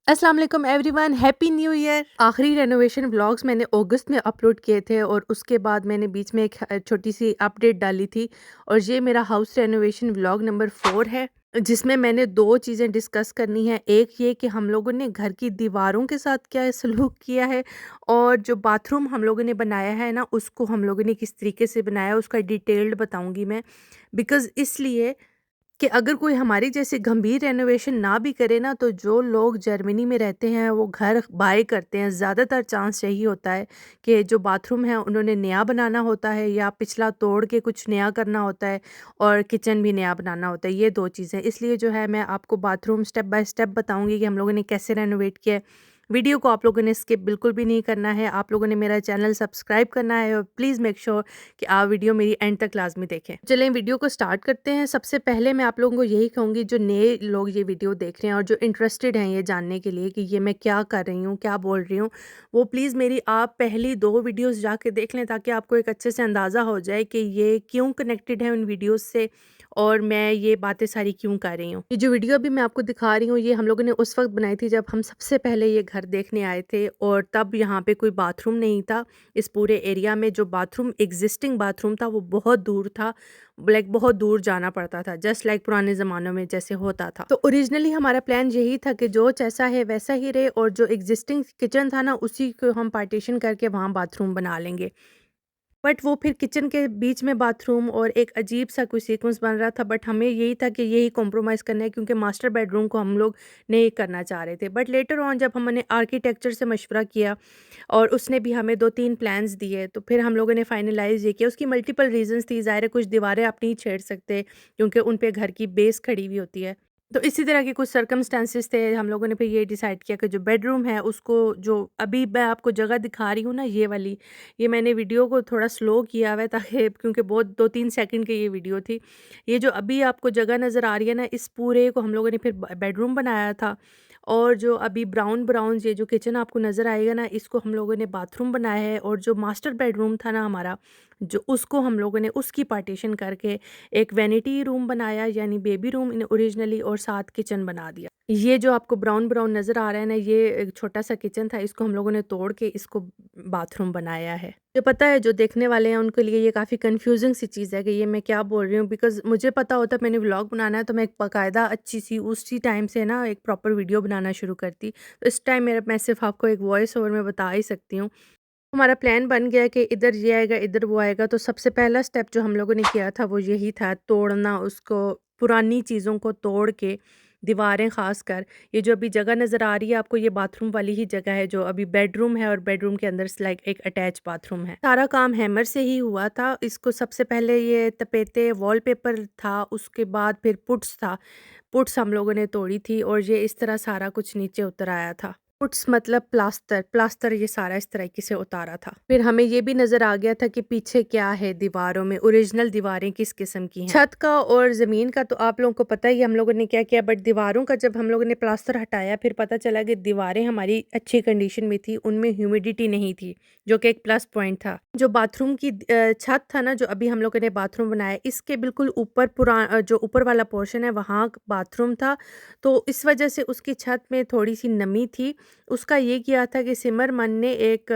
अस्सलाम वालेकुम everyone, happy new year. आखिरी रेनोवेशन व्लॉग्स मैंने अगस्त में अपलोड किए थे और उसके बाद मैंने बीच में एक छोटी सी अपडेट डाली थी और ये मेरा हाउस रेनोवेशन व्लॉग नंबर 4 है, जिसमें मैंने दो चीज़ें डिस्कस करनी है। एक ये कि हम लोगों ने घर की दीवारों के साथ क्या सलूक किया है और जो बाथरूम हम लोगों ने बनाया है ना, उसको हम लोगों ने किस तरीके से बनाया उसका डिटेल्ड बताऊंगी मैं। बिकॉज़ इसलिए कि अगर कोई हमारी जैसे गंभीर रेनोवेशन ना भी करे ना, तो जो लोग जर्मनी में रहते हैं वो घर बाय करते हैं, ज़्यादातर चांस यही होता है कि जो बाथरूम है उन्होंने नया बनाना होता है या पिछला तोड़ के कुछ नया करना होता है और किचन भी नया बनाना होता है। ये दो चीज़ें, इसलिए जो है मैं आपको बाथरूम स्टेप बाय स्टेप बताऊंगी कि हम लोगों ने कैसे रेनोवेट किया है। वीडियो को आप लोगों ने स्किप बिल्कुल भी नहीं करना है। आप लोगों ने मेरा चैनल सब्सक्राइब करना है और प्लीज़ मेक श्योर कि आप वीडियो मेरी एंड तक लाज़मी देखें। चलें वीडियो को स्टार्ट करते हैं। सबसे पहले मैं आप लोगों को यही कहूँगी, जो नए लोग ये वीडियो देख रहे हैं और जो इंटरेस्टेड हैं ये जानने के लिए कि ये मैं क्या कर रही हूँ, क्या बोल रही हूँ, वो प्लीज़ मेरी आप पहली 2 वीडियोज़ जाके देख लें, ताकि आपको एक अच्छे से अंदाज़ा हो जाए कि ये क्यों कनेक्टेड है उन वीडियोज़ से और मैं ये बातें सारी क्यों कर रही हूँ। ये जो वीडियो अभी मैं आपको दिखा रही हूँ, ये हम लोगों ने उस वक़्त बनाई थी जब हम सबसे पहले ये घर देखने आए थे और तब यहाँ पे कोई बाथरूम नहीं था। इस पूरे एरिया में जो बाथरूम एग्ज़िस्टिंग बाथरूम था वो बहुत दूर था, लाइक बहुत दूर जाना पड़ता था, जस्ट लाइक पुराने ज़मानों में जैसे होता था। तो ओरिजिनली हमारा प्लान यही था कि जो जैसा है वैसा ही रहे और जो एग्ज़िस्टिंग किचन था ना, उसी को हम पार्टीशन करके वहाँ बाथरूम बना लेंगे। बट वो फिर किचन के बीच में बाथरूम और एक अजीब सा कोई सीक्वेंस बन रहा था, बट हमें यही था कि यही कॉम्प्रोमाइज़ करना है, क्योंकि मास्टर बेडरूम को हम लोग नहीं करना चाह रहे थे। बट लेटर ऑन जब हमने आर्किटेक्चर से मशवरा किया और उसने भी हमें 2-3 प्लान्स दिए, तो फिर हम लोगों ने फाइनलाइज़ ये किया। उसकी मल्टीपल रीज़न्स थी, ज़ाहिर है कुछ दीवारें आप नहीं छेड़ सकते क्योंकि उन पे घर की बेस खड़ी हुई होती है। तो इसी तरह के कुछ सर्कमस्टेंसेस थे, हम लोगों ने फिर ये डिसाइड किया कि जो बेडरूम है उसको, जो अभी मैं आपको जगह दिखा रही हूँ ना ये वाली, ये मैंने वीडियो को थोड़ा स्लो किया हुआ है ताकि क्योंकि बहुत 2-3 सेकंड की ये वीडियो थी। ये जो अभी आपको जगह नज़र आ रही है ना, इस पूरे को हम लोगों ने फिर बेडरूम बनाया था और जो अभी ब्राउन ब्राउन ये जो किचन आपको नज़र आएगा ना, इसको हम लोगों ने बाथरूम बनाया है और जो मास्टर बेडरूम था ना हमारा, जो उसको हम लोगों ने उसकी पार्टीशन करके एक वैनिटी रूम बनाया, यानी बेबी रूम इन ओरिजिनली, और साथ किचन बना दिया। ये जो आपको ब्राउन ब्राउन नज़र आ रहा है ना, ये एक छोटा सा किचन था, इसको हम लोगों ने तोड़ के इसको बाथरूम बनाया है। जो पता है जो देखने वाले हैं उनके लिए ये काफ़ी कंफ्यूजिंग सी चीज़ है कि ये मैं क्या बोल रही हूँ, बिकॉज़ मुझे पता होता मैंने व्लॉग बनाना है तो मैं एक बाकायदा अच्छी सी उसी टाइम से ना एक प्रॉपर वीडियो बनाना शुरू करती। तो इस टाइम मेरा मैं सिर्फ़ आपको एक वॉइस ओवर में बता ही सकती हूँ। हमारा प्लान बन गया कि इधर ये आएगा, इधर वो आएगा, तो सबसे पहला स्टेप जो हम लोगों ने किया था वो यही था, तोड़ना उसको, पुरानी चीज़ों को तोड़ के दीवारें, ख़ासकर ये जो अभी जगह नज़र आ रही है आपको, ये बाथरूम वाली ही जगह है जो अभी बेडरूम है और बेडरूम के अंदर लाइक एक अटैच बाथरूम है। सारा काम हैमर से ही हुआ था। इसको सबसे पहले ये तपेते वॉलपेपर था, उसके बाद फिर पुट्स था, पुट्स हम लोगों ने तोड़ी थी और ये इस तरह सारा कुछ नीचे उतर आया था। पुट्स मतलब प्लास्टर, प्लास्टर ये सारा इस तरीके से उतारा था। फिर हमें ये भी नज़र आ गया था कि पीछे क्या है दीवारों में, ओरिजिनल दीवारें किस किस्म की हैं। छत का और ज़मीन का तो आप लोगों को पता ही है हम लोगों ने क्या किया, बट दीवारों का जब हम लोगों ने प्लास्टर हटाया फिर पता चला कि दीवारें हमारी अच्छी कंडीशन में थी, उनमें ह्यूमिडिटी नहीं थी, जो कि एक प्लस पॉइंट था। जो बाथरूम की छत था ना, जो अभी हम लोगों ने बाथरूम बनाया, इसके बिल्कुल ऊपर जो ऊपर वाला पोर्शन है वहाँ बाथरूम था, तो इस वजह से उसकी छत में थोड़ी सी नमी थी। उसका ये किया था कि सिमरमन ने एक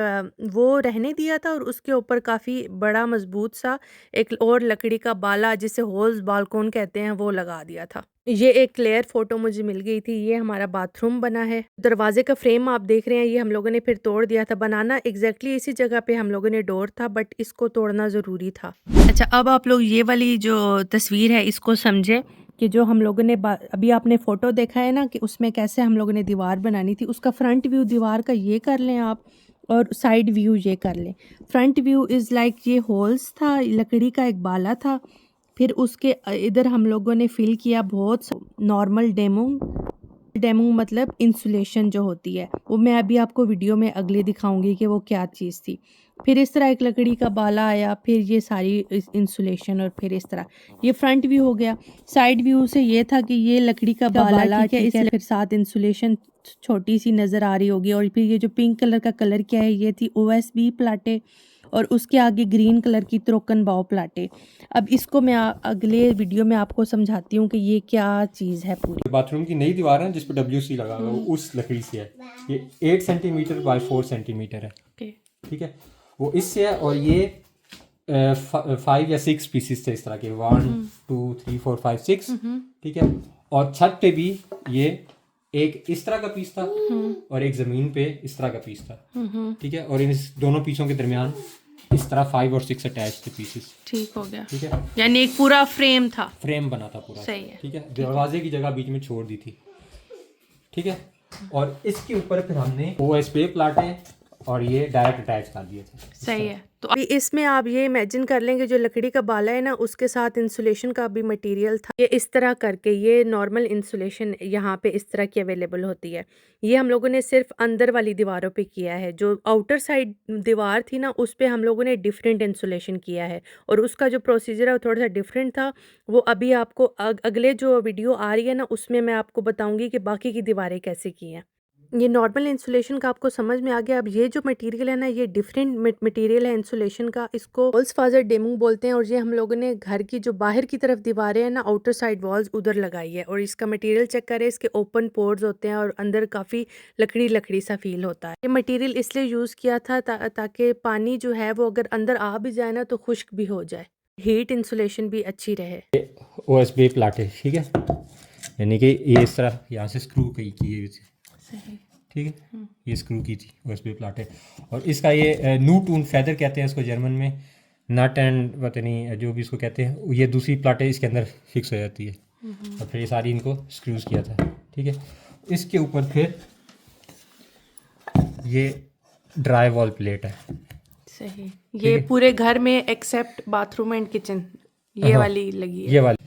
वो रहने दिया था और उसके ऊपर काफ़ी बड़ा मज़बूत सा एक और लकड़ी का बाला, जिसे होल्स बाल्कोन कहते हैं, वो लगा दिया था। ये एक क्लियर फ़ोटो मुझे मिल गई थी। ये हमारा बाथरूम बना है। दरवाज़े का फ्रेम आप देख रहे हैं, ये हम लोगों ने फिर तोड़ दिया था। बनाना एग्ज़ैक्टली इसी जगह पे हम लोगों ने डोर था, बट इसको तोड़ना ज़रूरी था। अच्छा, अब आप लोग ये वाली जो तस्वीर है इसको समझें कि जो हम लोगों ने अभी आपने फ़ोटो देखा है ना कि उसमें कैसे हम लोगों ने दीवार बनानी थी, उसका फ्रंट व्यू दीवार का ये कर लें आप और साइड व्यू ये कर लें। फ्रंट व्यू इज़ लाइक ये होल्स था, लकड़ी का एक बाला था, फिर उसके इधर हम लोगों ने फिल किया बहुत नॉर्मल डेमोंग। डेमोंग मतलब इंसुलेशन जो होती है, वो मैं अभी आपको वीडियो में अगले दिखाऊंगी कि वो क्या चीज़ थी। फिर इस तरह एक लकड़ी का बाला आया, फिर ये सारी इंसुलेशन, और फिर इस तरह ये फ्रंट व्यू हो गया। साइड व्यू से ये था कि ये लकड़ी का बाला, ठीक है, इसलिए फिर साथ इंसुलेशन छोटी सी नज़र आ रही होगी, और फिर ये जो पिंक कलर का कलर क्या है, ये थी ओएसबी प्लाटे, और उसके आगे ग्रीन कलर की त्रोकन बाव प्लाटे। अब इसको मैं अगले वीडियो में आपको समझाती हूँ कि ये क्या चीज़ है पूरी। बाथरूम की नई दीवार है जिस पर WC लगा हुआ है उस लकड़ी से है। ये 8 सेंटीमीटर बाय 4 सेंटीमीटर है। ठीक है, वो इससे है। और ये 5 या 6 पीसेस थे इस तरह के, 1 2 3 4 5 6। ठीक है, और छत पे भी ये एक इस तरह का पीस था और एक जमीन पे इस तरह का पीस था। ठीक है, और इन दोनों पीसों के दरमियान इस तरह 5 और 6 अटैच थे पीसेस। ठीक हो गया। ठीक है, यानी एक पूरा फ्रेम था, फ्रेम बना था पूरा। सही है। ठीक है, दरवाजे की जगह बीच में छोड़ दी थी। ठीक है, और इसके ऊपर फिर हमने OSB प्लाटे और ये डायरेक्ट अटैच कर दिए थे। सही है। तो अभी इसमें आप ये इमेजिन कर लेंगे जो लकड़ी का बाला है ना, उसके साथ इंसुलेशन का भी मटेरियल था। ये इस तरह करके ये नॉर्मल इंसुलेशन यहाँ पे इस तरह की अवेलेबल होती है। ये हम लोगों ने सिर्फ अंदर वाली दीवारों पे किया है। जो आउटर साइड दीवार थी ना, उस पे हम लोगों ने डिफरेंट इंसुलेशन किया है और उसका जो प्रोसीजर है वो थोड़ा सा डिफरेंट था। वो अभी आपको अगले जो वीडियो आ रही है ना, उसमें मैं आपको बताऊंगी कि बाकी की दीवारें कैसे की हैं। ये नॉर्मल इंसुलेशन का आपको समझ में आ गया। अब ये जो मटेरियल है ना, ये डिफरेंट मटेरियल है इंसुलेशन का। इसको वॉल्स फाजर डेमू बोलते हैं और ये हम लोगों ने घर की जो बाहर की तरफ दीवारें हैं ना, आउटर साइड वॉल्स उधर लगाई है। और इसका मटेरियल चेक करें, इसके ओपन पोर्स होते हैं और अंदर काफ़ी लकड़ी लकड़ी सा फील होता है। ये मटेरियल इसलिए यूज़ किया था ताकि पानी जो है वो अगर अंदर आ भी जाए ना तो खुश्क भी हो जाए, हीट इंसुलेशन भी अच्छी रहे। OSB plateau. ठीक है, यानी कि ये इस तरह यहाँ से स्क्रू की है। ठीक है, ये स्क्रू की थी OSB प्लाटे। और इसका ये न्यू टून फैदर कहते हैं इसको जर्मन में, नट एंड पता नहीं जो भी इसको कहते हैं। ये दूसरी प्लाटे इसके अंदर फिक्स हो जाती है और फिर ये सारी इनको स्क्रूज किया था। ठीक है, इसके ऊपर फिर ये ड्राई वॉल प्लेट है। सही, ये पूरे घर में एक्सेप्ट बाथरूम एंड किचन ये वाली लगी है। ये वाली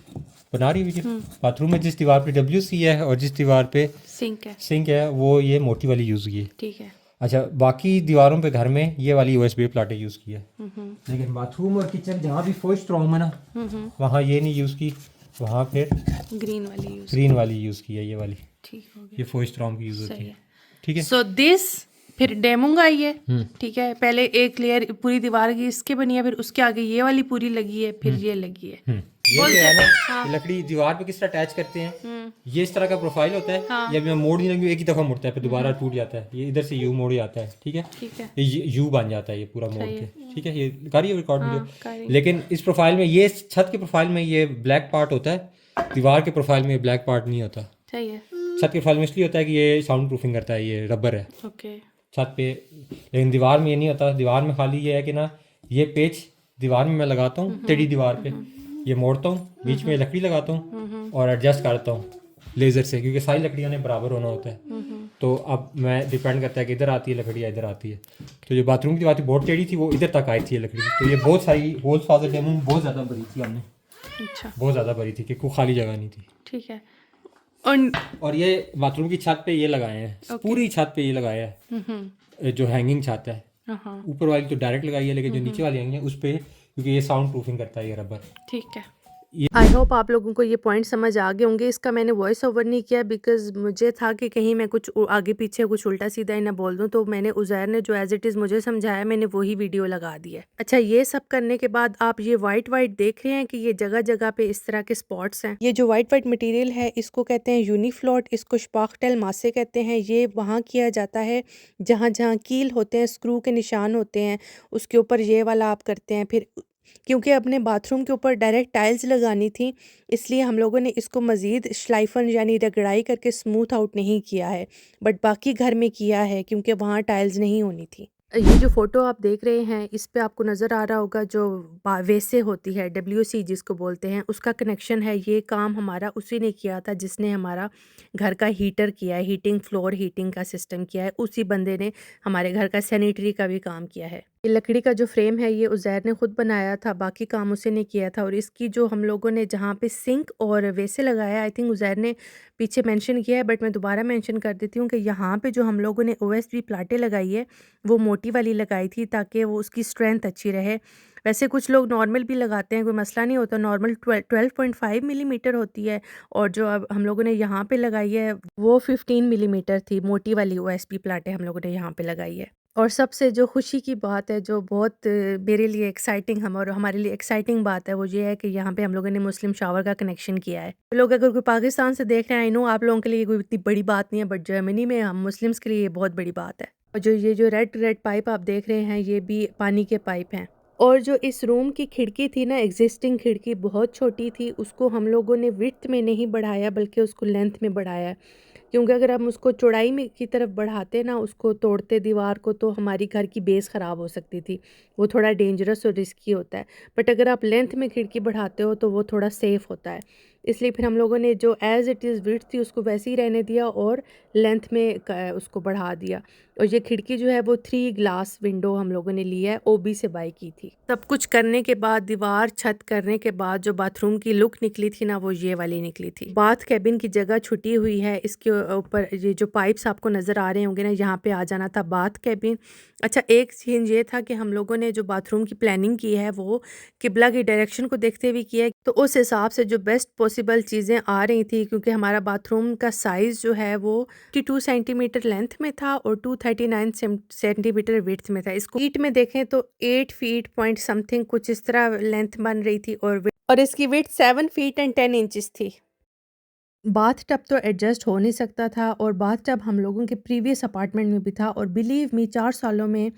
बना रही हुई है। बाथरूम में जिस दीवार पे WC है और जिस दीवार पे सिंक है वो ये मोटी वाली यूज़ की है। ठीक है। अच्छा, बाकी दीवारों पे घर में ये वाली OSB प्लाटे यूज़ की है। लेकिन बाथरूम और किचन जहाँ भी फोइस्ट स्ट्रॉन्ग है ना, वहाँ ये नहीं यूज़ की, वहाँ फिर ग्रीन वाली यूज़ की है। ये वाली ठीक हो गया, ये फोइस्ट स्ट्रॉन्ग की यूज़ होती है। ठीक है, सो दिस फिर डेमूंगा ये। ठीक है, पहले एक लेयर पूरी दीवार की इसके बनी है, फिर उसके आगे ये वाली पूरी लगी है, फिर ये लगी है। ये जो है ना, लकड़ी दीवार पे किस तरह अटैच करते हैं, ये इस तरह का प्रोफाइल होता है। हाँ। ये मैं मोड़ नहीं लगी, एक ही दफ़ा मुड़ता है फिर दोबारा टूट जाता है। ये इधर से यू मोड़ जाता है। ठीक है, ठीक है, ये यू बन जाता है ये पूरा मोड़ के। ठीक है, ये कर रही है रिकॉर्ड वीडियो। हाँ, लेकिन इस प्रोफाइल में, ये छत के प्रोफाइल में ये ब्लैक पार्ट होता है, दीवार के प्रोफाइल में ये ब्लैक पार्ट नहीं होता। सही है। छत के प्रोफाइल में इसलिए होता है कि ये साउंड प्रूफिंग करता है, ये रबर है ओके, छत पे। लेकिन दीवार में ये नहीं होता। दीवार में खाली ये है कि ना, ये पेच दीवार में मैं लगाता हूँ टेढ़ी दीवार पे, ये मोड़ता हूँ, बीच में लकड़ी लगाता हूँ और एडजस्ट करता हूँ लेज़र से, क्योंकि सारी लकड़ियाँ ने बराबर होना होता है। तो अब मैं डिपेंड करता है कि इधर आती है लकड़ी या इधर आती है। तो जो बाथरूम की दीवार थी बहुत टेढ़ी थी, वो इधर तक आई थी ये लकड़ी। तो ये बहुत सारी होल्स फाजर डेमो बहुत ज़्यादा भरी थी हमने। अच्छा, बहुत ज़्यादा भरी थी कि कोई खाली जगह नहीं थी। ठीक है। और ये बाथरूम की छत पे ये लगाए हैं, पूरी छत पे ये लगाया है, जो हैंगिंग छत है। ऊपर वाली तो डायरेक्ट लगाई है, लेकिन जो नीचे वाली हैंगिंग है उस पे, क्योंकि ये साउंड प्रूफिंग करता है ये रबर। ठीक है। आई होप आप लोगों को ये पॉइंट समझ आ गए होंगे। इसका मैंने वॉइस ओवर नहीं किया बिकॉज मुझे था कि कहीं मैं कुछ आगे पीछे कुछ उल्टा सीधा ही ना बोल दूं, तो मैंने उज़ैर ने जो एज इट इज़ मुझे समझाया मैंने वही वीडियो लगा दिया। अच्छा, ये सब करने के बाद आप ये वाइट वाइट देख रहे हैं कि ये जगह जगह पे इस तरह के स्पॉट्स हैं। ये जो वाइट वाइट मटीरियल है इसको कहते हैं यूनिफ्लोट, इसको स्पार्कटेल मासे कहते हैं। ये वहाँ किया जाता है जहाँ जहाँ कील होते हैं, स्क्रू के निशान होते हैं, उसके ऊपर ये वाला आप करते हैं। फिर क्योंकि अपने बाथरूम के ऊपर डायरेक्ट टाइल्स लगानी थी, इसलिए हम लोगों ने इसको मज़ीद श्लाइफन यानी रगड़ाई करके स्मूथ आउट नहीं किया है, बट बाकी घर में किया है क्योंकि वहाँ टाइल्स नहीं होनी थी। ये जो फ़ोटो आप देख रहे हैं इस पे आपको नज़र आ रहा होगा जो वैसे होती है WC जिसको बोलते हैं, उसका कनेक्शन है। ये काम हमारा उसी ने किया था जिसने हमारा घर का हीटर किया है, हीटिंग फ्लोर हीटिंग का सिस्टम किया है। उसी बंदे ने हमारे घर का सैनिटरी का भी काम किया है। ये लकड़ी का जो फ्रेम है ये उज़ैर ने खुद बनाया था, बाकी काम उसी ने किया था। और इसकी जो हम लोगों ने जहाँ पे सिंक और वैसे लगाया, आई थिंक उज़ैर ने पीछे मेंशन किया है, बट मैं दोबारा मेंशन कर देती हूँ कि यहाँ पे जो हम लोगों ने OSB प्लाटें लगाई है वो मोटी वाली लगाई थी ताकि वो उसकी स्ट्रेंथ अच्छी रहे। वैसे कुछ लोग नॉर्मल भी लगाते हैं, कोई मसला नहीं होता। नॉर्मल 12.5 मिलीमीटर होती है और जो अब हम लोगों ने यहाँ पे लगाई है वो 15 मिलीमीटर थी। मोटी वाली OSB प्लाटें हम लोगों ने यहाँ पे लगाई है। और सबसे जो खुशी की बात है, जो बहुत मेरे लिए एक्साइटिंग हम और हमारे लिए एक्साइटिंग बात है, वो ये है कि यहाँ पे हम लोगों ने मुस्लिम शावर का कनेक्शन किया है। तो लोग अगर कोई पाकिस्तान से देख रहे हैं, आई नो आप लोगों के लिए कोई इतनी बड़ी बात नहीं है, बट जर्मनी में हम मुस्लिम्स के लिए ये बहुत बड़ी बात है। और जो ये जो रेड रेड पाइप आप देख रहे हैं, ये भी पानी के पाइप हैं। और जो इस रूम की खिड़की थी ना, एग्जिस्टिंग खिड़की बहुत छोटी थी, उसको हम लोगों ने विड्थ में नहीं बढ़ाया बल्कि उसको लेंथ में बढ़ाया, क्योंकि अगर हम उसको चौड़ाई में की तरफ बढ़ाते ना, उसको तोड़ते दीवार को, तो हमारी घर की बेस ख़राब हो सकती थी। वो थोड़ा डेंजरस और रिस्की होता है। बट अगर आप लेंथ में खिड़की बढ़ाते हो तो वो थोड़ा सेफ़ होता है। इसलिए फिर हम लोगों ने जो एज़ इट इज़ विड्थ थी उसको वैसे ही रहने दिया और लेंथ में उसको बढ़ा दिया। और ये खिड़की जो है वो 3 ग्लास विंडो हम लोगों ने ली है, ओबी से बाय की थी। सब कुछ करने के बाद, दीवार छत करने के बाद, जो बाथरूम की लुक निकली थी ना, वो ये वाली निकली थी। बाथ कैबिन की जगह छुटी हुई है, इसके ऊपर ये जो पाइप्स आपको नज़र आ रहे होंगे ना, यहाँ पे आ जाना था बाथ कैबिन। अच्छा, एक चीज़ ये था कि हम लोगों ने जो बाथरूम की प्लानिंग की है वो किबला की डायरेक्शन को देखते हुए किया है, तो उस हिसाब से जो बेस्ट पॉसिबल चीज़ें आ रही थी, क्योंकि हमारा बाथरूम का साइज़ जो है वो 52 सेंटीमीटर लेंथ में था और 239 सेंटीमीटर विड्थ में था। इसको फीट में देखें तो 8 फीट पॉइंट समथिंग कुछ इस तरह लेंथ बन रही थी, और इसकी विड्थ 7 फीट एंड 10 इंचेस थी। बाथ टब तो एडजस्ट हो नहीं सकता था, और बाथ टब हम लोगों के प्रीवियस अपार्टमेंट में भी था, और बिलीव मी 4 सालों में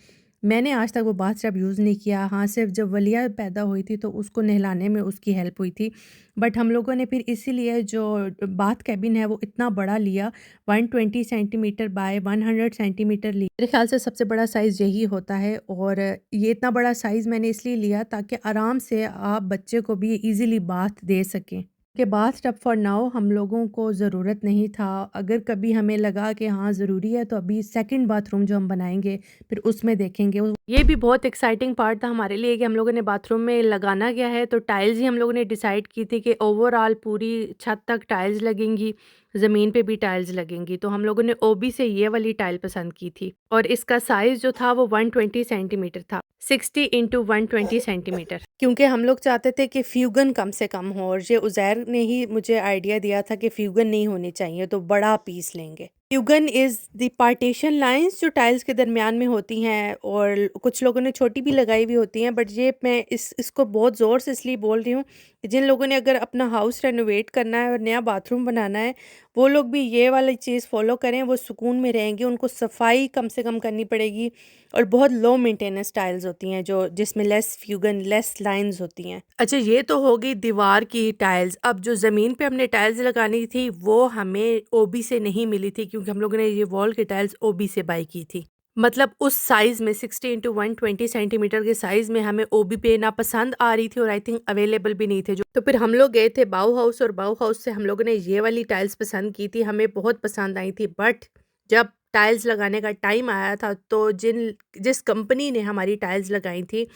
मैंने आज तक वो बाथ टब यूज़ नहीं किया। हाँ, सिर्फ जब वलिया पैदा हुई थी तो उसको नहलाने में उसकी हेल्प हुई थी। बट हम लोगों ने फिर इसीलिए जो बाथ कैबिन है वो इतना बड़ा लिया, 120 सेंटीमीटर बाय 100 सेंटीमीटर लिया। मेरे ख्याल से सबसे बड़ा साइज़ यही होता है, और ये इतना बड़ा साइज़ मैंने इसलिए लिया ताकि आराम से आप बच्चे को भी ईज़िली बाथ दे सकें। के बाथ टब फॉर नाउ हम लोगों को ज़रूरत नहीं था। अगर कभी हमें लगा कि हाँ ज़रूरी है, तो अभी सेकंड बाथरूम जो हम बनाएंगे फिर उसमें देखेंगे। ये भी बहुत एक्साइटिंग पार्ट था हमारे लिए कि हम लोगों ने बाथरूम में लगाना क्या है, तो टाइल्स ही हम लोगों ने डिसाइड की थी कि ओवरऑल पूरी छत तक टाइल्स लगेंगी, ज़मीन पे भी टाइल्स लगेंगी। तो हम लोगों ने ओबी से ये वाली टाइल पसंद की थी, और इसका साइज़ जो था वो 120 सेंटीमीटर था, 60 इंटू 120 सेंटीमीटर, क्योंकि हम लोग चाहते थे कि फ्यूगन कम से कम हो, और ये उज़ैर ने ही मुझे आइडिया दिया था कि फ्यूगन नहीं होनी चाहिए, तो बड़ा पीस लेंगे। फ्यूगन इज़ द पार्टीशन लाइंस जो टाइल्स के दरमियान में होती हैं, और कुछ लोगों ने छोटी भी लगाई हुई होती हैं, बट ये मैं इसको बहुत ज़ोर से इसलिए बोल रही हूँ कि जिन लोगों ने अगर अपना हाउस रेनोवेट करना है और नया बाथरूम बनाना है, वो लोग भी ये वाली चीज़ फॉलो करें, वो सुकून में रहेंगे। उनको सफाई कम से कम करनी पड़ेगी, और बहुत लो मेंटेनेंस टाइल्स होती हैं जो जिसमें लेस फ्यूगन, लेस लाइंस होती हैं। अच्छा, ये तो हो गई दीवार की टाइल्स। अब जो ज़मीन पे हमने टाइल्स लगानी थी वो हमें ओबी से नहीं मिली थी, क्योंकि हम लोगों ने ये वॉल की टाइल्स ओबी से बाय की थी। मतलब उस साइज़ में 60 इंटू 120 सेंटीमीटर के साइज़ में हमें ओबी पे ना पसंद आ रही थी, और आई थिंक अवेलेबल भी नहीं थे जो। तो फिर हम लोग गए थे बाउ हाउस, और बाउ हाउस से हम लोगों ने ये वाली टाइल्स पसंद की थी, हमें बहुत पसंद आई थी। बट जब टाइल्स लगाने का टाइम आया था, तो जिस कंपनी ने हमारी टाइल्स लगाई थी,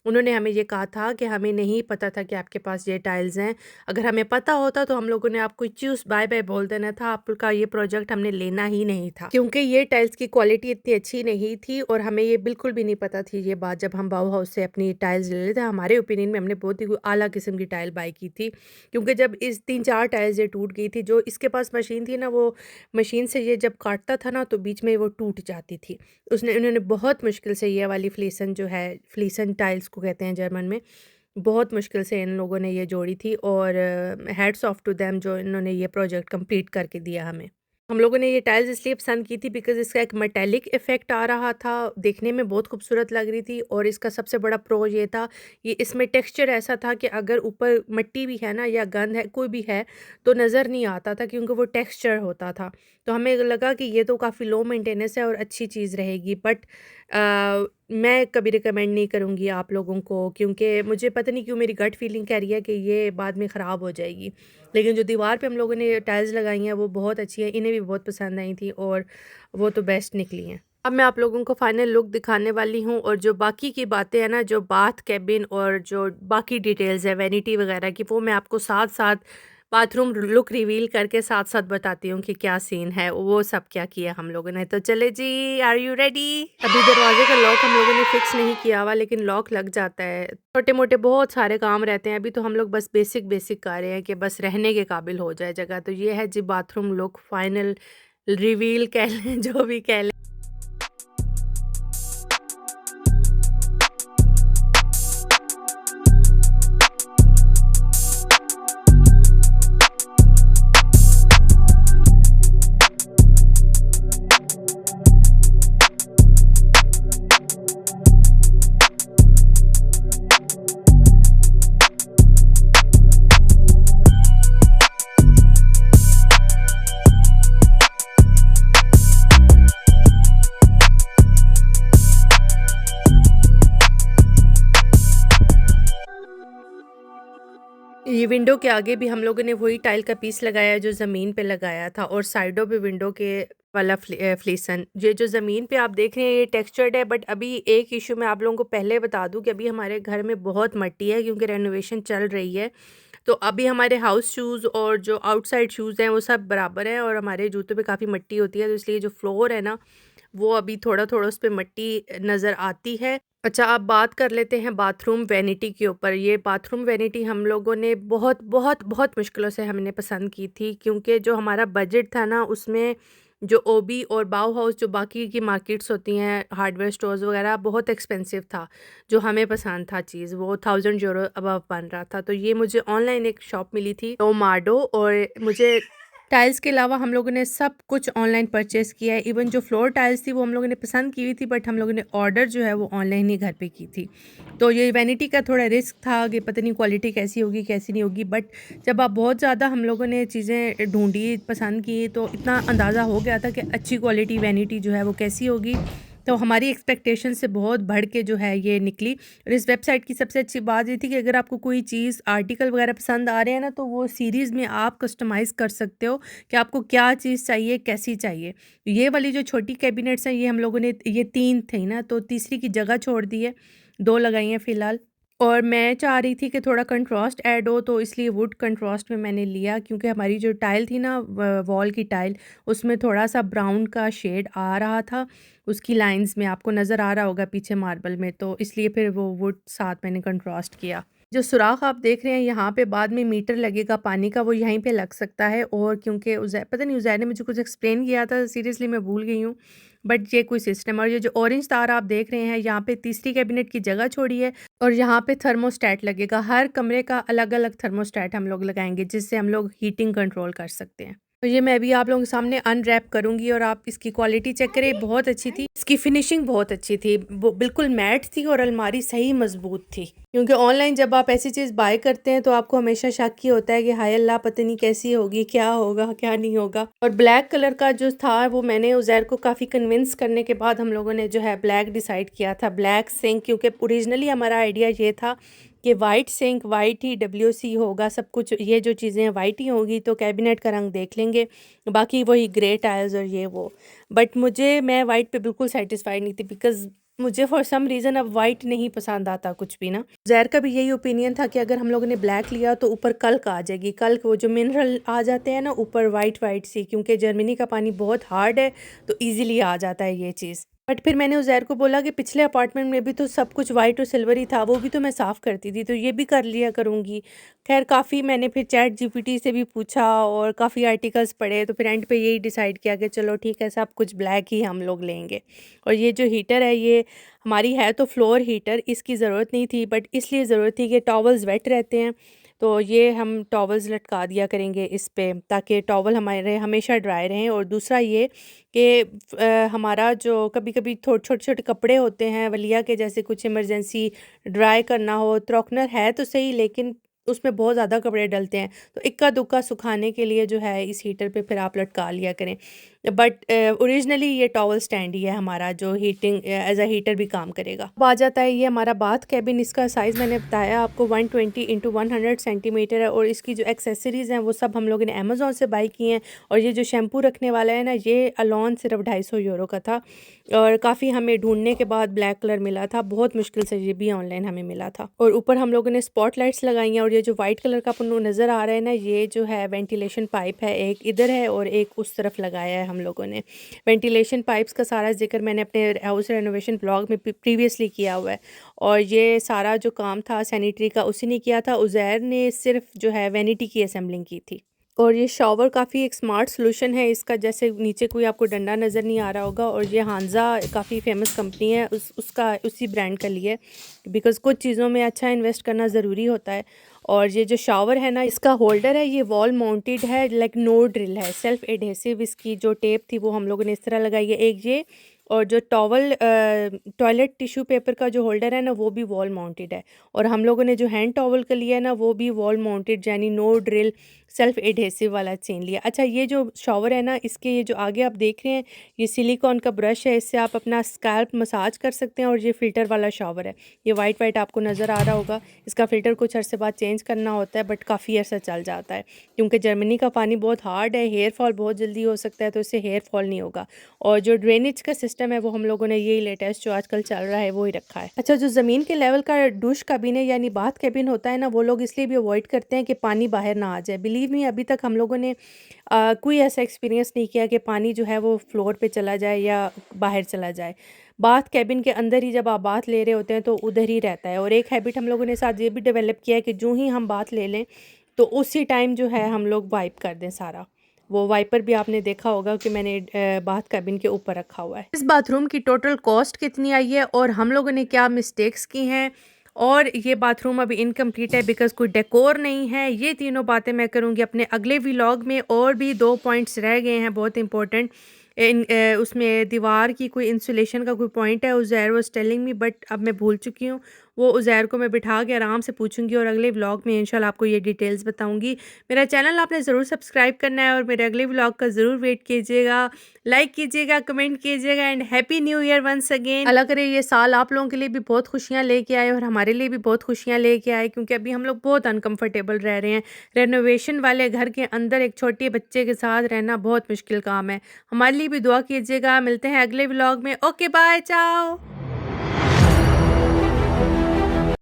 उन्होंने हमें ये कहा था कि हमें नहीं पता था कि आपके पास ये टाइल्स हैं। अगर हमें पता होता तो हम लोगों ने आपको चूज़ बाय बाय बोल देना था, आपका ये प्रोजेक्ट हमने लेना ही नहीं था, क्योंकि ये टाइल्स की क्वालिटी इतनी अच्छी नहीं थी, और हमें ये बिल्कुल भी नहीं पता थी ये बात जब हम बाउ हाउस से अपनी टाइल्स ले लेते। हमारे ओपिनियन में हमने बहुत ही आला किस्म की टाइल बाय की थी, क्योंकि जब इस 3-4 टाइल्स ये टूट गई थी, जो इसके पास मशीन थी ना, वो मशीन से ये जब काटता था ना, तो बीच में वो टूट जाती थी। उन्होंने बहुत मुश्किल से ये वाली फ्लीसन जो है, फ्लीसन टाइल्स को कहते हैं जर्मन में, बहुत मुश्किल से इन लोगों ने ये जोड़ी थी, और हैट्स ऑफ टू देम जो इन्होंने ये प्रोजेक्ट कंप्लीट करके दिया हमें। हम लोगों ने ये टाइल्स इसलिए पसंद की थी बिकॉज़ इसका एक मेटालिक इफ़ेक्ट आ रहा था, देखने में बहुत खूबसूरत लग रही थी, और इसका सबसे बड़ा प्रो ये था, ये इसमें टेक्सचर ऐसा था कि अगर ऊपर मिट्टी भी है ना, या गंद है, कोई भी है, तो नज़र नहीं आता था, क्योंकि वो टेक्सचर होता था। तो हमें लगा कि ये तो काफ़ी लो मेंटेनेंस है और अच्छी चीज़ रहेगी, बट मैं कभी रिकमेंड नहीं करूँगी आप लोगों को, क्योंकि मुझे पता नहीं क्यों मेरी गट फीलिंग कह रही है कि ये बाद में ख़राब हो जाएगी। लेकिन जो दीवार पे हम लोगों ने टाइल्स लगाई हैं वो बहुत अच्छी हैं, इन्हें भी बहुत पसंद आई थी, और वो तो बेस्ट निकली हैं। अब मैं आप लोगों को फाइनल लुक दिखाने वाली हूँ, और जो बाकी की बातें हैं ना, जो बाथ कैबिन और जो बाकी डिटेल्स है वैनिटी वगैरह की, वो मैं आपको साथ साथ बाथरूम लुक रिवील करके साथ साथ बताती हूँ कि क्या सीन है, वो सब क्या किया हम लोगों ने। तो चले जी, आर यू रेडी? अभी दरवाजे का लॉक हम लोगों ने फिक्स नहीं किया हुआ, लेकिन लॉक लग जाता है। छोटे मोटे बहुत सारे काम रहते हैं, अभी तो हम लोग बस बेसिक बेसिक कर रहे हैं कि बस रहने के काबिल हो जाए जगह। तो ये है जी बाथरूम लुक, फाइनल रिवील कह लें, जो भी कह लें। विंडो के आगे भी हम लोगों ने वही टाइल का पीस लगाया जो ज़मीन पे लगाया था, और साइडों पे विंडो के वाला फ्लीसन। ये जो ज़मीन पे आप देख रहे हैं ये टेक्सचर्ड है, बट अभी एक इशू मैं आप लोगों को पहले बता दूं कि अभी हमारे घर में बहुत मट्टी है क्योंकि रेनोवेशन चल रही है। तो अभी हमारे हाउस शूज़ और जो आउटसाइड शूज़ हैं वो सब बराबर हैं, और हमारे जूतों पे काफ़ी मट्टी होती है, तो इसलिए जो फ्लोर है ना वो अभी थोड़ा थोड़ा उस पर मट्टी नज़र आती है। अच्छा, अब बात कर लेते हैं बाथरूम वैनिटी के ऊपर। ये बाथरूम वैनिटी हम लोगों ने बहुत बहुत बहुत मुश्किलों से हमने पसंद की थी, क्योंकि जो हमारा बजट था ना उसमें जो ओबी और बाउ हाउस जो बाकी की मार्केट्स होती हैं हार्डवेयर स्टोर्स वगैरह बहुत एक्सपेंसिव था। जो हमें पसंद था चीज़ वो 1000 यूरो अबव बन रहा था। तो ये मुझे ऑनलाइन एक शॉप मिली थी टोमाडो, और मुझे टाइल्स के अलावा हम लोगों ने सब कुछ ऑनलाइन परचेज़ किया है। इवन जो फ्लोर टाइल्स थी वो हम लोगों ने पसंद की हुई थी, बट हम लोगों ने ऑर्डर जो है वो ऑनलाइन ही घर पे की थी। तो ये वैनिटी का थोड़ा रिस्क था कि पता नहीं क्वालिटी कैसी होगी कैसी नहीं होगी, बट जब आप बहुत ज़्यादा हम लोगों ने चीज़ें ढूंढी पसंद की तो इतना अंदाज़ा हो गया था कि अच्छी क्वालिटी वैनिटी जो है वो कैसी होगी। तो हमारी एक्सपेक्टेशन से बहुत बढ़ के जो है ये निकली। और इस वेबसाइट की सबसे अच्छी बात ये थी कि अगर आपको कोई चीज़ आर्टिकल वगैरह पसंद आ रहे हैं ना तो वो सीरीज़ में आप कस्टमाइज़ कर सकते हो कि आपको क्या चीज़ चाहिए कैसी चाहिए। ये वाली जो छोटी कैबिनेट्स हैं ये हम लोगों ने ये 3 थी ना, तो तीसरी की जगह छोड़ दी है, 2 लगाई हैं फ़िलहाल। और मैं चाह रही थी कि थोड़ा कंट्रास्ट ऐड हो, तो इसलिए वुड कंट्रास्ट में मैंने लिया, क्योंकि हमारी जो टाइल थी ना वॉल की टाइल उसमें थोड़ा सा ब्राउन का शेड आ रहा था उसकी लाइंस में, आपको नज़र आ रहा होगा पीछे मार्बल में, तो इसलिए फिर वो वुड साथ मैंने कंट्रास्ट किया। जो सुराख आप देख रहे हैं यहाँ पे बाद में मीटर लगेगा पानी का, वो यहीं पे लग सकता है। और क्योंकि उज़ैर पता नहीं उज़ैर ने मुझे कुछ एक्सप्लेन किया था, सीरियसली मैं भूल गई हूँ, बट ये कोई सिस्टम। और ये जो ऑरेंज तार आप देख रहे हैं यहाँ पे तीसरी कैबिनेट की जगह छोड़ी है, और यहाँ पे थर्मोस्टेट लगेगा। हर कमरे का अलग अलग थर्मोस्टेट हम लोग लगाएंगे जिससे हम लोग हीटिंग कंट्रोल कर सकते हैं। तो ये मैं भी आप लोगों के सामने अनरैप करूँगी और आप इसकी क्वालिटी चेक करें, बहुत अच्छी थी, इसकी फिनिशिंग बहुत अच्छी थी, वो बिल्कुल मैट थी और अलमारी सही मजबूत थी। क्योंकि ऑनलाइन जब आप ऐसी चीज़ बाय करते हैं तो आपको हमेशा शक ही होता है कि हाय अल्लाह पता नहीं कैसी होगी, क्या होगा क्या नहीं होगा। और ब्लैक कलर का जो था वो मैंने उज़ैर को काफ़ी कन्विंस करने के बाद हम लोगों ने जो है ब्लैक डिसाइड किया था, ब्लैक सिंक, क्योंकि ओरिजिनली हमारा आइडिया ये था कि वाइट सिंक वाइट ही WC होगा, सब कुछ ये जो चीज़ें वाइट ही होगी, तो कैबिनेट का रंग देख लेंगे, बाकी वही ग्रे टाइल्स और ये वो। बट मैं वाइट पे बिल्कुल सेटिस्फाइड नहीं थी, बिकॉज मुझे फॉर सम रीज़न अब वाइट नहीं पसंद आता कुछ भी ना। जैर का भी यही ओपिनियन था कि अगर हम लोगों ने ब्लैक लिया तो ऊपर कल्क आ जाएगी, कल्क वो जो मिनरल आ जाते हैं ना ऊपर वाइट वाइट सी, क्योंकि जर्मनी का पानी बहुत हार्ड है तो ईजिली आ जाता है ये चीज़। बट फिर मैंने उज़ैर को बोला कि पिछले अपार्टमेंट में भी तो सब कुछ वाइट और सिल्वर ही था, वो भी तो मैं साफ़ करती थी, तो ये भी कर लिया करूँगी। खैर काफ़ी मैंने फिर चैट GPT से भी पूछा और काफ़ी आर्टिकल्स पढ़े, तो फिर एंड पे यही डिसाइड किया कि चलो ठीक है सब कुछ ब्लैक ही हम लोग लेंगे। और ये जो हीटर है ये हमारी है तो फ्लोर हीटर, इसकी ज़रूरत नहीं थी, बट इसलिए ज़रूरत थी कि टॉवल्स वेट रहते हैं, तो ये हम टॉवल्स लटका दिया करेंगे इस पे, ताकि टॉवल हमारे हमेशा ड्राई रहें। और दूसरा ये कि हमारा जो कभी कभी छोटे छोटे कपड़े होते हैं वलिया के, जैसे कुछ इमरजेंसी ड्राई करना हो, त्रॉकनर है तो सही लेकिन उसमें बहुत ज़्यादा कपड़े डलते हैं, तो इक्का दुक्का सुखाने के लिए जो है इस हीटर पे फिर आप लटका लिया करें। बट ओरिजिनली ये टॉवल स्टैंड ही है हमारा, जो हीटिंग एज अ हीटर भी काम करेगा। अब आ जाता है ये हमारा बाथ कैबिन। इसका साइज़ मैंने बताया आपको 120 इंटू 100 सेंटीमीटर है, और इसकी जो एक्सेसरीज़ हैं वो सब हम लोगों ने अमेज़ोन से बाई की हैं। और ये जो शैम्पू रखने वाला है ना ये अलोन सिर्फ 250 यूरो का था, और काफ़ी हमें ढूंढने के बाद ब्लैक कलर मिला था, बहुत मुश्किल से ये भी ऑनलाइन हमें मिला था। और ऊपर हम लोगों ने स्पॉट लाइट्स लगाई हैं, और ये जो वाइट कलर का आपको नज़र आ रहा है ना ये जो है वेंटिलेशन पाइप है, एक इधर है और एक उस तरफ लगाया है हम लोगों ने। वेंटिलेशन पाइप्स का सारा जिक्र मैंने अपने हाउस रेनोवेशन ब्लॉग में प्रीवियसली किया हुआ है, और ये सारा जो काम था सैनिटरी का उसी ने किया था, उज़ैर ने सिर्फ जो है वैनिटी की असेंबलिंग की थी। और ये शॉवर काफ़ी एक स्मार्ट सॉल्यूशन है इसका, जैसे नीचे कोई आपको डंडा नज़र नहीं आ रहा होगा, और ये हांजा काफ़ी फेमस कंपनी है, उसका उसी ब्रांड का लिए, बिकॉज़ कुछ चीज़ों में अच्छा इन्वेस्ट करना ज़रूरी होता है। और ये जो शॉवर है ना इसका होल्डर है ये वॉल माउंटेड है, लाइक नो ड्रिल है, सेल्फ एडहेसिव। इसकी जो टेप थी वो हम लोगों ने इस तरह लगाई है एक ये, और जो टॉयलेट टिश्यू पेपर का जो होल्डर है ना वो भी वॉल माउंटेड है, और हम लोगों ने जो हैंड टॉवल का लिया है ना वो भी वॉल माउंटेड, यानी नो ड्रिल सेल्फ एडहेसिव वाला छीन लिया। अच्छा, ये जो शॉवर है ना, इसके ये जो आगे आप देख रहे हैं, ये सिलिकॉन का ब्रश है, इससे आप अपना स्कैल्प मसाज कर सकते हैं। और ये फ़िल्टर वाला शॉवर है, ये वाइट वाइट आपको नज़र आ रहा होगा। इसका फ़िल्टर कुछ अरसे बाद चेंज करना होता है, बट काफ़ी अरसा चल जाता है, क्योंकि जर्मनी का पानी बहुत हार्ड है, हेयर फॉल बहुत जल्दी हो सकता है, तो इससे हेयर फॉल नहीं होगा। और जो ड्रेनेज का सिस्टम है वो हम लोगों ने यही लेटेस्ट जो आजकल चल रहा है वो ही रखा है। अच्छा, जो ज़मीन के लेवल का डूश कैबिन है यानी बाथ कैबिन होता है ना, वो लोग इसलिए भी अवॉइड करते हैं कि पानी बाहर ना आ जाए। बिलीव मी, अभी तक हम लोगों ने कोई ऐसा एक्सपीरियंस नहीं किया कि पानी जो है वो फ्लोर पे चला जाए या बाहर चला जाए। बाथ कैबिन के अंदर ही जब आप बाथ ले रहे होते हैं तो उधर ही रहता है। और एक हैबिट हम लोगों ने साथ ये भी डेवलप किया है कि जो ही हम बाथ ले लें तो उसी टाइम जो है हम लोग वाइप कर दें सारा। वो वाइपर भी आपने देखा होगा कि मैंने बाथ कैबिन के ऊपर रखा हुआ है। इस बाथरूम की टोटल कॉस्ट कितनी आई है और हम लोगों ने क्या मिस्टेक्स की हैं, और ये बाथरूम अभी इनकम्प्लीट है बिकॉज़ कोई डेकोर नहीं है। ये तीनों बातें मैं करूँगी अपने अगले व्लॉग में। और भी 2 पॉइंट्स रह गए हैं बहुत इंपॉर्टेंट। उसमें दीवार की कोई इंसुलेशन का कोई पॉइंट है, Uzair was telling me, but अब मैं भूल चुकी हूँ। वो उज़ैर को मैं बिठा के आराम से पूछूंगी और अगले व्लॉग में इंशाल्लाह आपको ये डिटेल्स बताऊंगी। मेरा चैनल आपने ज़रूर सब्सक्राइब करना है और मेरे अगले व्लॉग का ज़रूर वेट कीजिएगा, लाइक कीजिएगा, कमेंट कीजिएगा and happy new year once again. Allah करे ये साल आप लोगों के लिए भी बहुत खुशियाँ लेके आए और हमारे लिए भी बहुत खुशियाँ लेके आए, क्योंकि अभी हम लोग बहुत अनकम्फर्टेबल रह रहे हैं। रेनोवेशन वाले घर के अंदर एक छोटे बच्चे के साथ रहना बहुत मुश्किल काम है। हमारे लिए भी दुआ कीजिएगा। मिलते हैं अगले व्लॉग में। ओके, बाय, चाओ।